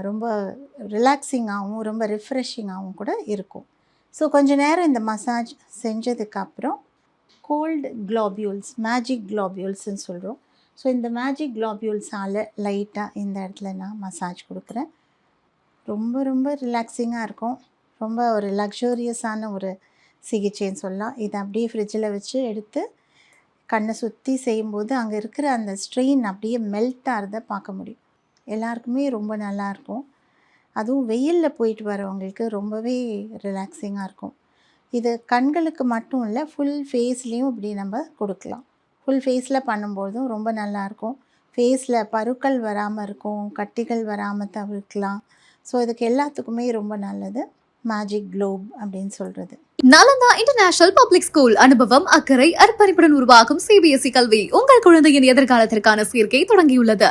ரொம்ப ரிலாக்ஸிங்காகவும் ரொம்ப ரிஃப்ரெஷிங்காகவும் கூட இருக்கும். ஸோ கொஞ்ச நேரம் இந்த மசாஜ் செஞ்சதுக்கப்புறம் கோல்டு க்ளோபியூல்ஸ், மேஜிக் க்ளோபியூல்ஸ்ன்னு சொல்கிறோம். ஸோ இந்த மேஜிக் க்ளோபியூல்ஸால் லைட்டாக இந்த இடத்துல நான் மசாஜ் கொடுக்குறேன். ரொம்ப ரொம்ப ரிலாக்ஸிங்காக இருக்கும். ரொம்ப ஒரு லக்ஸூரியஸான ஒரு சிகிச்சைன்னு சொல்லலாம். இதை அப்படியே ஃப்ரிட்ஜில் வச்சு எடுத்து கண்ணை சுற்றி செய்யும்போது அங்கே இருக்கிற அந்த ஸ்ட்ரெயின் அப்படியே மெல்ட் ஆகிறத பார்க்க முடியும். எல்லாருக்குமே ரொம்ப நல்லாயிருக்கும். அதுவும் வெயிலில் போயிட்டு வரவங்களுக்கு ரொம்பவே ரிலாக்ஸிங்காக இருக்கும். இது கண்களுக்கு மட்டும் இல்லை, ஃபுல் ஃபேஸ்லேயும் இப்படி நம்ம கொடுக்கலாம். ஃபுல் ஃபேஸில் பண்ணும்போதும் ரொம்ப நல்லாயிருக்கும். ஃபேஸில் பருக்கள் வராமல் இருக்கும், கட்டிகள் வராமல் தவிர்க்கலாம். ஸோ இதுக்கு எல்லாத்துக்குமே ரொம்ப நல்லது மேஜிக் க்ளோப் அப்படின்னு சொல்கிறது. Nalanda international public school. அனுபவம், அக்கறை, அர்ப்பணிப்புடன் உருவாகும் CBSE கல்வி உங்கள் குழந்தையின் எதிர்காலத்திற்கான சேர்க்கை தொடங்கியுள்ளது.